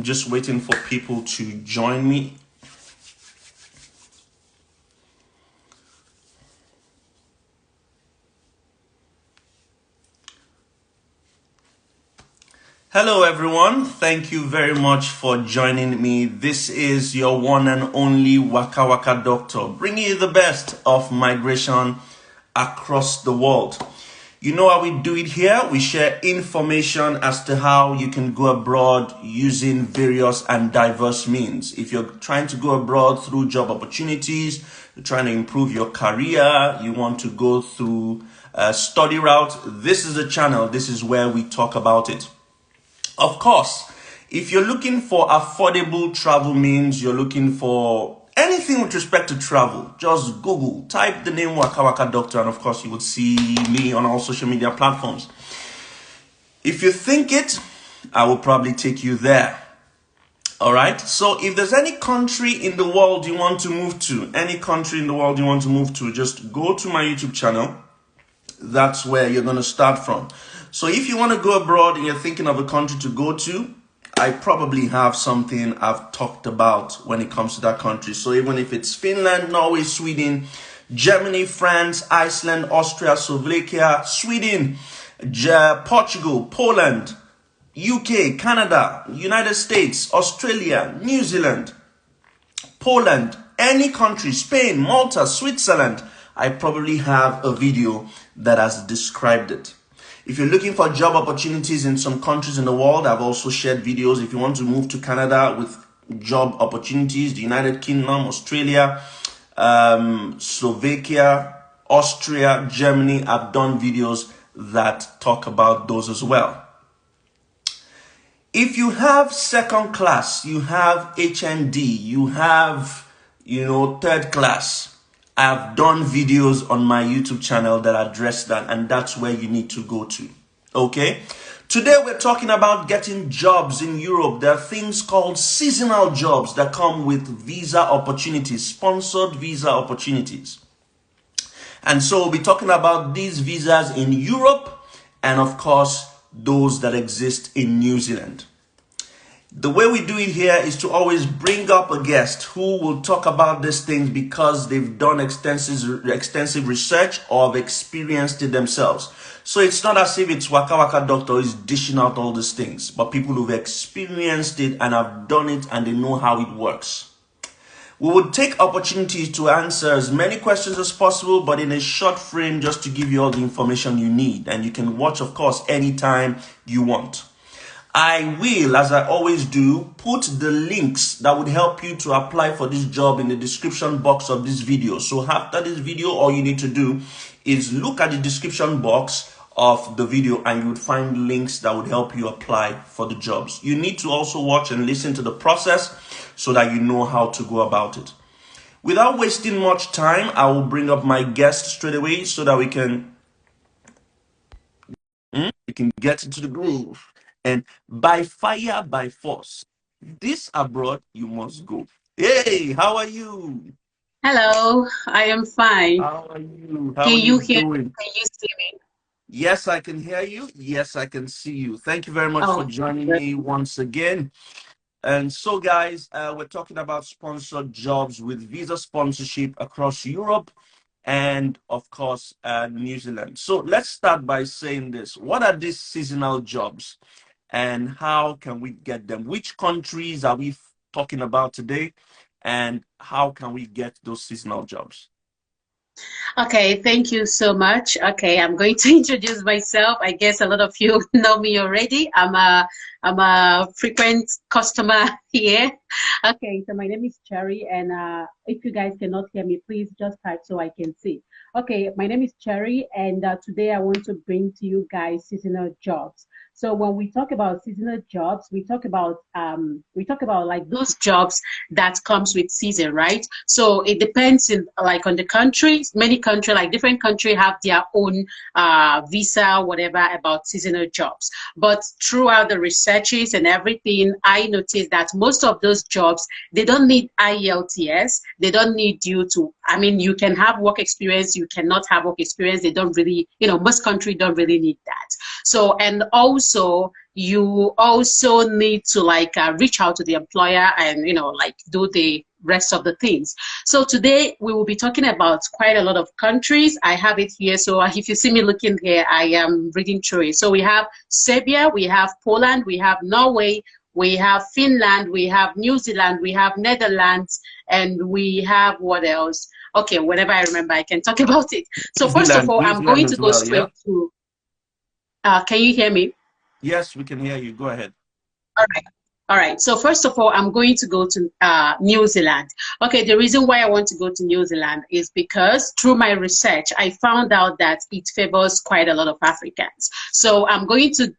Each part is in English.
just waiting for people to join me. Hello everyone, thank you very much for joining me. This is your one and only Waka Waka Doctor, bringing you the best of migration across the world. You know how we do it here. We share information as to how you can go abroad using various and diverse means. If you're trying to go abroad through job opportunities, you're trying to improve your career, you want to go through a study route, this is the channel. This is where we talk about it. Of course, if you're looking for affordable travel means, you're looking for anything with respect to travel, just Google, type the name Waka Waka Doctor, and of course you would see me on all social media platforms. If you think it, I will probably take you there. All right. So if there's any country in the world you want to move to, just go to my YouTube channel. That's where you're going to start from. So if you want to go abroad and you're thinking of a country to go to, I probably have something I've talked about when it comes to that country. So even if it's Finland, Norway, Sweden, Germany, France, Iceland, Austria, Slovakia, Sweden, Portugal, Poland, UK, Canada, United States, Australia, New Zealand, Poland, any country, Spain, Malta, Switzerland, I probably have a video that has described it. If you're looking for job opportunities in some countries in the world, I've also shared videos. If you want to move to Canada with job opportunities, the United Kingdom, Australia, Slovakia, Austria, Germany, I've done videos that talk about those as well. If you have second class, you have HND, you have, third class, I've done videos on my YouTube channel that address that, and that's where you need to go to. Okay? Today we're talking about getting jobs in Europe. There are things called seasonal jobs that come with visa opportunities, sponsored visa opportunities. And so we'll be talking about these visas in Europe and of course those that exist in New Zealand. The way we do it here is to always bring up a guest who will talk about these things because they've done extensive research or have experienced it themselves. So it's not as if it's Waka Waka Doctor is dishing out all these things, but people who've experienced it and have done it and they know how it works. We would take opportunities to answer as many questions as possible, but in a short frame just to give you all the information you need. And you can watch, of course, anytime you want. I will, as I always do, put the links that would help you to apply for this job in the description box of this video. So after this video, all you need to do is look at the description box of the video and you would find links that would help you apply for the jobs. You need to also watch and listen to the process so that you know how to go about it. Without wasting much time, I will bring up my guest straight away so that we can get into the groove. And by fire, by force, this abroad, you must go. Hey, how are you? Hello, I am fine. How are you? How Can are you you hear me? doing? Can you see me? Yes, I can hear you. Yes, I can see you. Thank you very much for Oh, joining good. me once again. And so, guys, we're talking about sponsored jobs with visa sponsorship across Europe and, of course, New Zealand. So let's start by saying this. What are these seasonal jobs? And how can we get them? Which countries are we talking about today? And how can we get those seasonal jobs? Okay, thank you so much. Okay, I'm going to introduce myself. I guess a lot of you know me already. I'm a frequent customer here. Okay, so my name is Cherry, and if you guys cannot hear me, please just type so I can see. Okay, my name is Cherry, and today I want to bring to you guys seasonal jobs. So when we talk about seasonal jobs, we talk about like those jobs that comes with season, right? So it depends on the countries. Many countries, like different countries, have their own visa, whatever, about seasonal jobs. But throughout the researches and everything, I noticed that most of those jobs, they don't need IELTS. They don't need you to. I mean, you can have work experience. You cannot have work experience. They don't really, most countries don't really need that. So, and also you also need to like reach out to the employer and like do the rest of the things. So today we will be talking about quite a lot of countries. I have it here, so if you see me looking here, I am reading through it. So we have Serbia, we have Poland, we have Norway, we have Finland, we have New Zealand, we have Netherlands, and we have what else? Okay, whenever I remember, I can talk about it. So first of all, New I'm Zealand going to as go well, yeah? straight to, can you hear me? Yes, we can hear you. Go ahead. All right. All right. So first of all, I'm going to go to New Zealand. Okay. The reason why I want to go to New Zealand is because through my research, I found out that it favors quite a lot of Africans. So I'm going to,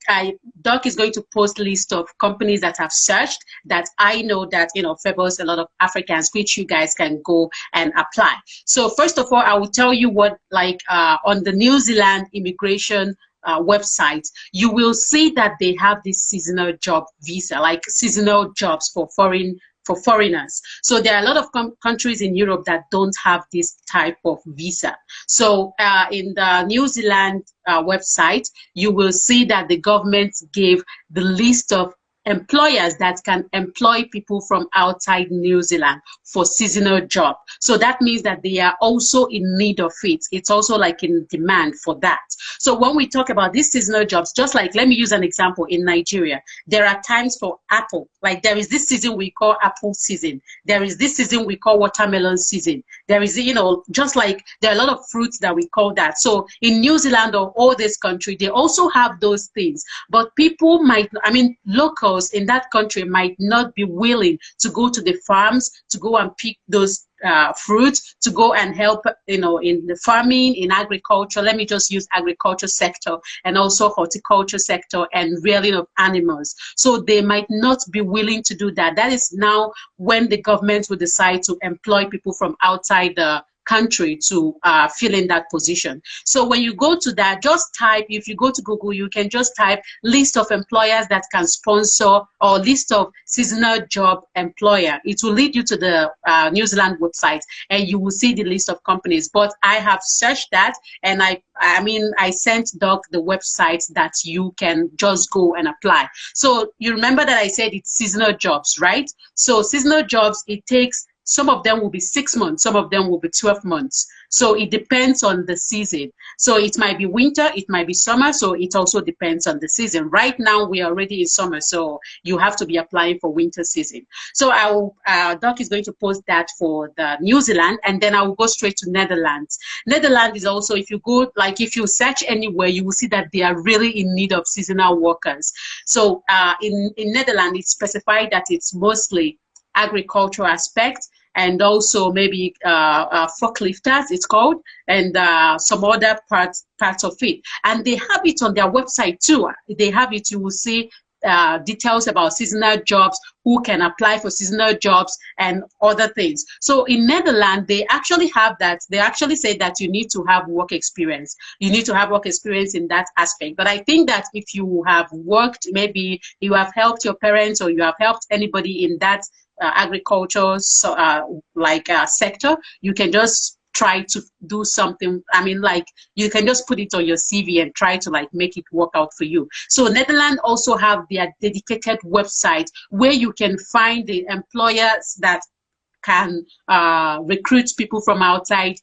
Doc is going to post a list of companies that I've searched that I know that, favors a lot of Africans, which you guys can go and apply. So first of all, I will tell you what, like on the New Zealand immigration website, you will see that they have this seasonal job visa, like seasonal jobs for foreigners. So there are a lot of countries in Europe that don't have this type of visa. So in the New Zealand website, you will see that the government gave the list of employers that can employ people from outside New Zealand for seasonal job. So that means that they are also in need of it. It's also like in demand for that. So when we talk about these seasonal jobs, just like, let me use an example in Nigeria, there are times for apple, like there is this season we call apple season. There is this season we call watermelon season. There is, just like there are a lot of fruits that we call that. So in New Zealand or all this country, they also have those things, but people might, locals in that country might not be willing to go to the farms to go and pick those fruits, to go and help in the farming, in agriculture. Let me just use agriculture sector and also horticulture sector and rearing of animals. So they might not be willing to do that. That is now when the government will decide to employ people from outside the country to fill in that position. So when you go to that, just type, if you go to Google, you can just type list of employers that can sponsor or list of seasonal job employer. It will lead you to the New Zealand website and you will see the list of companies. But I have searched that and I sent Doc the website that you can just go and apply. So you remember that I said it's seasonal jobs, right? So seasonal jobs, it takes, some of them will be 6 months, some of them will be 12 months. So it depends on the season. So it might be winter, it might be summer, so it also depends on the season. Right now, we are already in summer, so you have to be applying for winter season. So Doc is going to post that for the New Zealand, and then I will go straight to Netherlands. Netherlands is also, if you go, like if you search anywhere, you will see that they are really in need of seasonal workers. So in Netherlands, it's specified that it's mostly agricultural aspect, and also maybe forklifters, it's called, and some other parts of it. And they have it on their website too. They have it, you will see details about seasonal jobs, who can apply for seasonal jobs and other things. So in Netherlands, they actually have that. They actually say that you need to have work experience. You need to have work experience in that aspect. But I think that if you have worked, maybe you have helped your parents or you have helped anybody in that agriculture sector, you can just try to do something. Like you can just put it on your CV and try to like make it work out for you. So Netherlands also have their dedicated website where you can find the employers that can recruit people from outside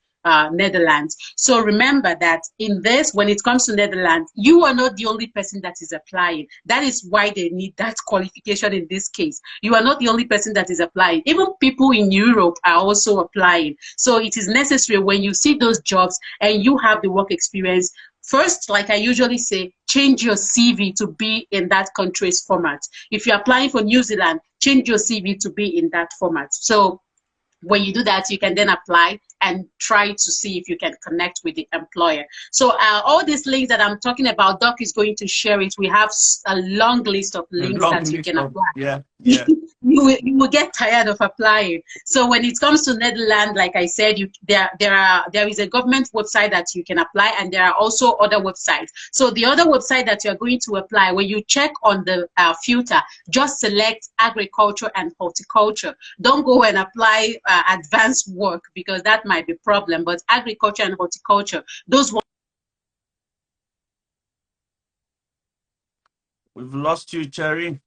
Netherlands. So remember that in this, when it comes to Netherlands, you are not the only person that is applying. That is why they need that qualification in this case. You are not the only person that is applying. Even people in Europe are also applying. So it is necessary when you see those jobs and you have the work experience, first, like I usually say, change your CV to be in that country's format. If you're applying for New Zealand, change your CV to be in that format. So when you do that, you can then apply and try to see if you can connect with the employer. So all these links that I'm talking about, Doc is going to share it. We have a long list of links that you can apply. Yeah. You will get tired of applying. So when it comes to Netherlands, like I said, there is a government website that you can apply, and there are also other websites. So the other website that you're going to apply, when you check on the filter, just select agriculture and horticulture. Don't go and apply advanced work, because that might be a problem. But agriculture and horticulture, those We've lost you, Cherry.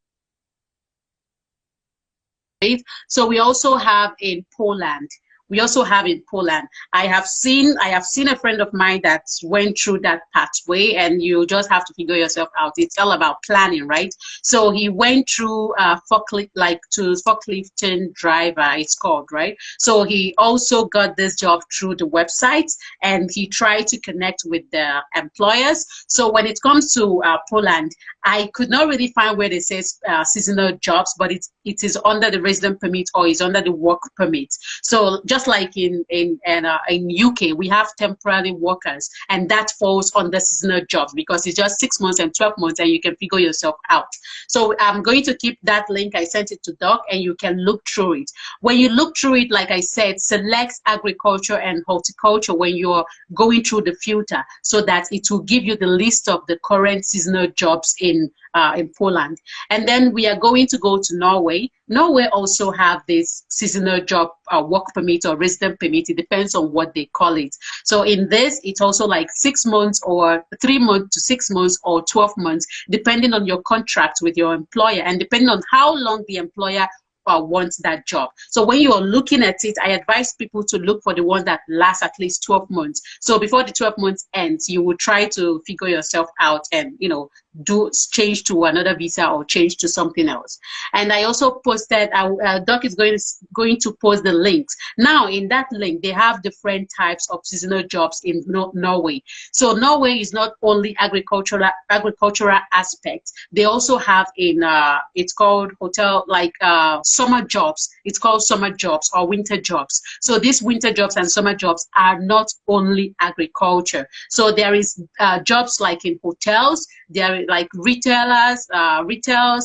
So we also have in Poland. We also have in Poland. I have seen a friend of mine that went through that pathway, and you just have to figure yourself out. It's all about planning, right? So he went through forklift, like to forklifting driver, it's called, right? So he also got this job through the website, and he tried to connect with the employers. So when it comes to Poland, I could not really find where it says seasonal jobs, but it is under the resident permit or is under the work permit. So just like in UK, we have temporary workers, and that falls under seasonal jobs because it's just 6 months and 12 months, and you can figure yourself out. So I'm going to keep that link. I sent it to Doc, and you can look through it. When you look through it, like I said, select agriculture and horticulture when you're going through the filter, so that it will give you the list of the current seasonal jobs in Poland. And then we are going to go to Norway. Norway also have this seasonal job work permit or resident permit. It depends on what they call it. So in this, it's also like 6 months or 3 months to 6 months or 12 months, depending on your contract with your employer and depending on how long the employer wants that job. So when you're looking at it, I advise people to look for the one that lasts at least 12 months. So before the 12 months ends, you will try to figure yourself out and, you know, change to another visa or change to something else. And I also posted, Doc is going to post the links. Now in that link, they have different types of seasonal jobs in Norway. So Norway is not only agricultural aspects. They also have in, it's called hotel, like summer jobs. It's called summer jobs or winter jobs. So these winter jobs and summer jobs are not only agriculture. So there is jobs like in hotels, there are like retailers,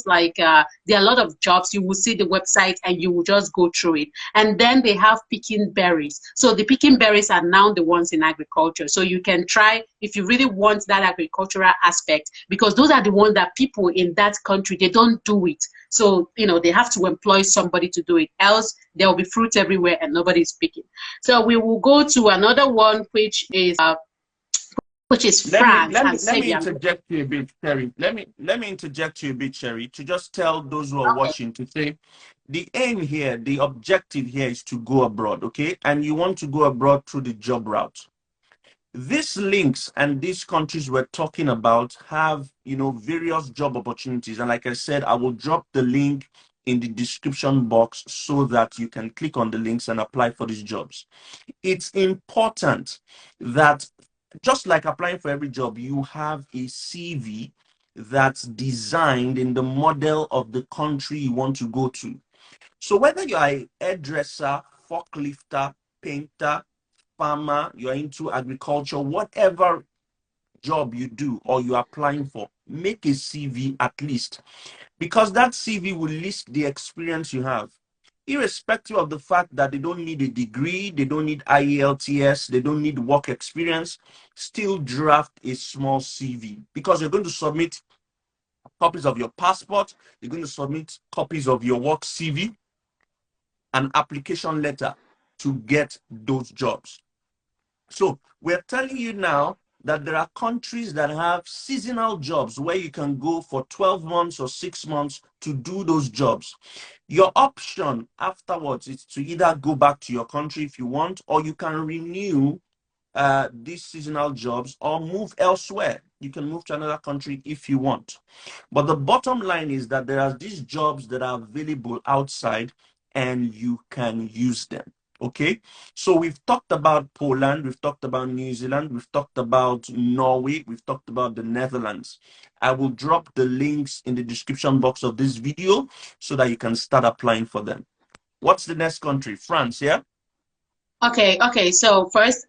like there are a lot of jobs. You will see the website and you will just go through it. And then they have picking berries. So the picking berries are now the ones in agriculture. So you can try if you really want that agricultural aspect, because those are the ones that people in that country, they don't do it. So, you know, they have to employ somebody to do it. Else there will be fruit everywhere and nobody is picking. So we will go to another one, which is France and Let me Serbia. interject you a bit, Sherry. Let me interject you a bit, Sherry, to just tell those who are watching to say the aim here, the objective here is to go abroad, okay? And you want to go abroad through the job route. These links and these countries we're talking about have, you know, various job opportunities. And like I said, I will drop the link in the description box so that you can click on the links and apply for these jobs. It's important that just like applying for every job, you have a CV that's designed in the model of the country you want to go to. So whether you're a hairdresser, forklifter, painter, farmer, you're into agriculture, whatever job you do or you're applying for, make a CV at least, because that CV will list the experience you have, irrespective of the fact that they don't need a degree, they don't need IELTS, they don't need work experience. Still draft a small CV, because you're going to submit copies of your passport, you're going to submit copies of your work CV, an application letter to get those jobs. So we're telling you now that there are countries that have seasonal jobs where you can go for 12 months or 6 months to do those jobs. Your option afterwards is to either go back to your country if you want, or you can renew these seasonal jobs or move elsewhere. You can move to another country if you want. But the bottom line is that there are these jobs that are available outside and you can use them. Okay, so we've talked about Poland, we've talked about New Zealand, we've talked about Norway, we've talked about the Netherlands. I will drop the links in the description box of this video so that you can start applying for them. What's the next country? France, yeah? Okay. So first,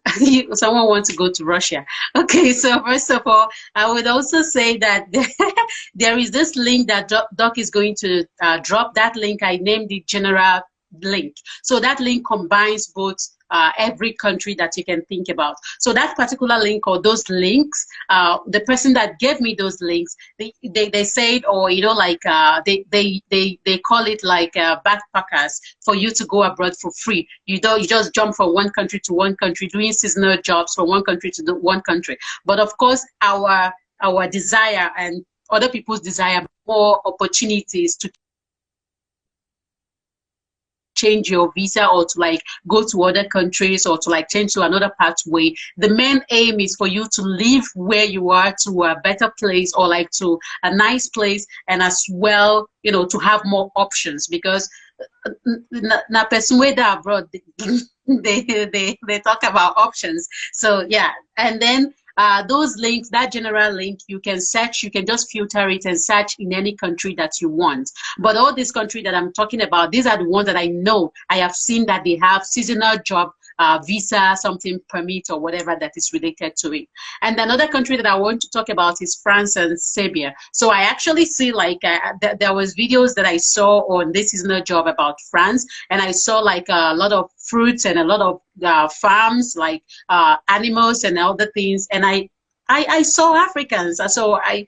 someone wants to go to Russia. Okay, so first of all, I would also say that there is this link that Doc is going to drop. That link, I named it General Link. So that link combines both every country that you can think about. So that particular link or those links, the person that gave me those links, they said, or you know, like they call it like backpackers, for you to go abroad for free. You just jump from one country to one country, doing seasonal jobs from one country to one country. But of course, our desire and other people's desire, more opportunities to change your visa or to like go to other countries or to like change to another pathway. The main aim is for you to live where you are to a better place or like to a nice place, and as well, you know, to have more options, because na person way that abroad they talk about options. So yeah, and then those links, that general link, you can search, you can just filter it and search in any country that you want. But all this country that I'm talking about, these are the ones that I know, I have seen that they have seasonal job visa, something permit or whatever that is related to it. And another country that I want to talk about is France and Serbia. So I actually see like there was videos that I saw on this seasonal job about France, and I saw like a lot of fruits and a lot of farms, like animals and other things. And I saw Africans, so I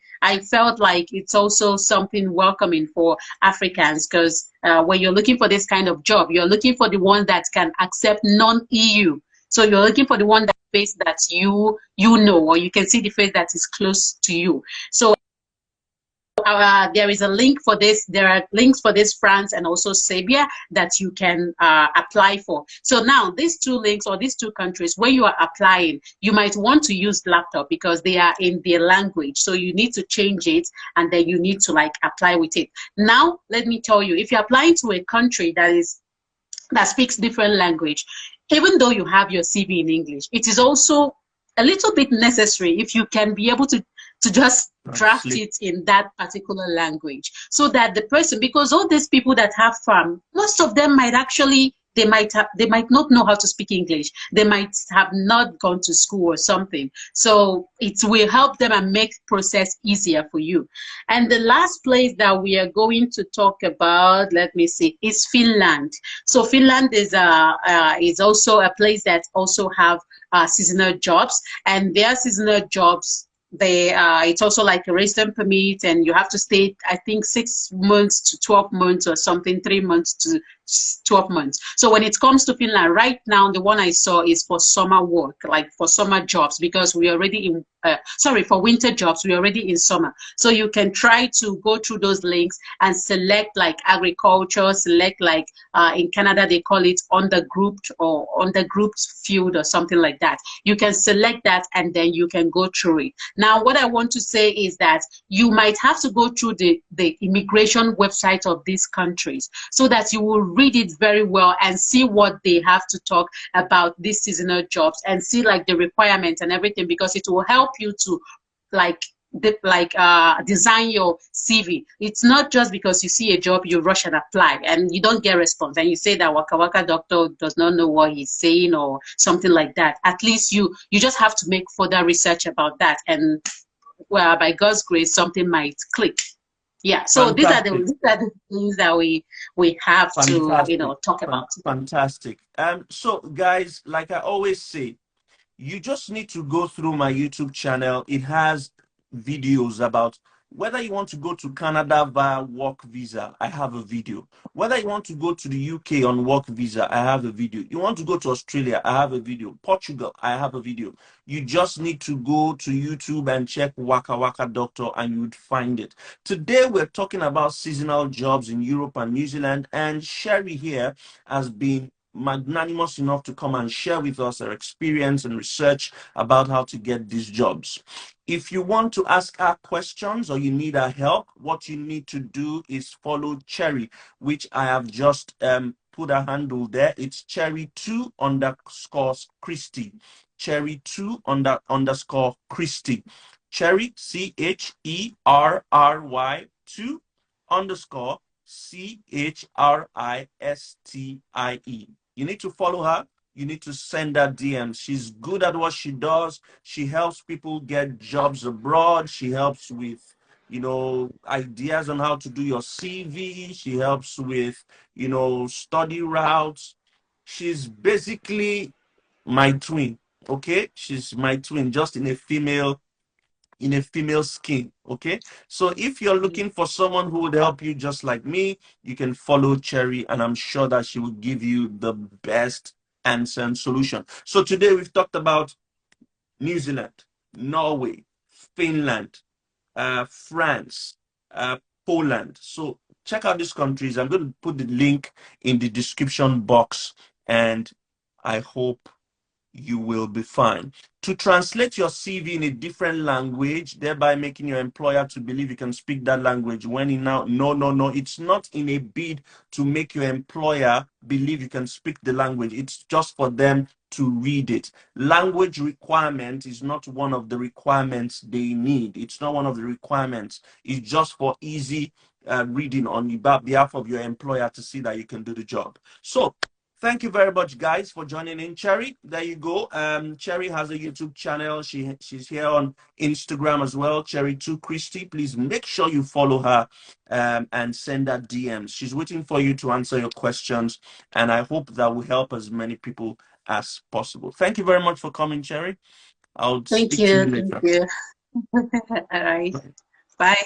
felt like it's also something welcoming for Africans, because when you're looking for this kind of job, you're looking for the one that can accept non-EU. So you're looking for the one that face that you know, or you can see the face that is close to you. So there is a link for this. There are links for this France and also Serbia that you can apply for. So now these two links or these two countries where you are applying, you might want to use laptop because they are in their language. So you need to change it and then you need to like apply with it. Now, let me tell you, if you're applying to a country that speaks different language, even though you have your CV in English, it is also a little bit necessary if you can be able to just draft it in that particular language, so that the person, because all these people that have farm, most of them might actually, they might not know how to speak English. They might have not gone to school or something. So it will help them and make process easier for you. And the last place that we are going to talk about, let me see, is Finland. So Finland is also a place that also have seasonal jobs, and their seasonal jobs, it's also like a resident permit, and you have to stay, I think, 6 months to 12 months or something, 3 months to 12 months. So when it comes to Finland right now, the one I saw is for summer work, like for summer jobs, because we already in for winter jobs, we're already in summer. So you can try to go through those links and select like agriculture, select like in Canada they call it undergrouped or undergrouped field or something like that. You can select that and then you can go through it. Now what I want to say is that you might have to go through the immigration website of these countries so that you will read it very well and see what they have to talk about these seasonal jobs and see like the requirements and everything, because it will help you to design your CV. It's not just because you see a job you rush and apply and you don't get response and you say that Waka Waka doctor does not know what he's saying or something like that. At least you just have to make further research about that, and well, by God's grace, something might click. Yeah, so these are the things that we have to talk about. Fantastic. So guys, like I always say, you just need to go through my YouTube channel. It has videos about whether you want to go to Canada via work visa, I have a video. Whether you want to go to the UK on work visa, I have a video. You want to go to Australia, I have a video. Portugal, I have a video. You just need to go to YouTube and check Waka Waka Doctor and you would find it. Today, we're talking about seasonal jobs in Europe and New Zealand, and Sherry here has been magnanimous enough to come and share with us her experience and research about how to get these jobs. If you want to ask her questions or you need her help, what you need to do is follow Cherry, which I have just put a handle there. It's Cherry2_Christy. Cherry2_Christy. Cherry, CHERRY 2_CHRISTIE. You need to follow her. You need to send her DMs. She's good at what she does. She helps people get jobs abroad. She helps with, ideas on how to do your CV. She helps with, study routes. She's basically my twin, okay? She's my twin, just in a female skin. Okay, so if you're looking for someone who would help you just like me, you can follow Cherry, and I'm sure that she will give you the best answer and solution. So today we've talked about New Zealand, Norway, Finland, France, Poland. So check out these countries. I'm going to put the link in the description box, and I hope you will be fine. To translate your CV in a different language, thereby making your employer to believe you can speak that language, when in now, no, it's not in a bid to make your employer believe you can speak the language. It's just for them to read it. Language requirement is not one of the requirements they need. It's not one of the requirements. It's just for easy reading on behalf of your employer to see that you can do the job. So thank you very much, guys, for joining in. Cherry, there you go. Cherry has a YouTube channel. She's here on Instagram as well. Cherry2Christy. Please make sure you follow her and send her DMs. She's waiting for you to answer your questions, and I hope that will help as many people as possible. Thank you very much for coming, Cherry. I'll Thank speak to you. you Thank later. you. All right. Bye.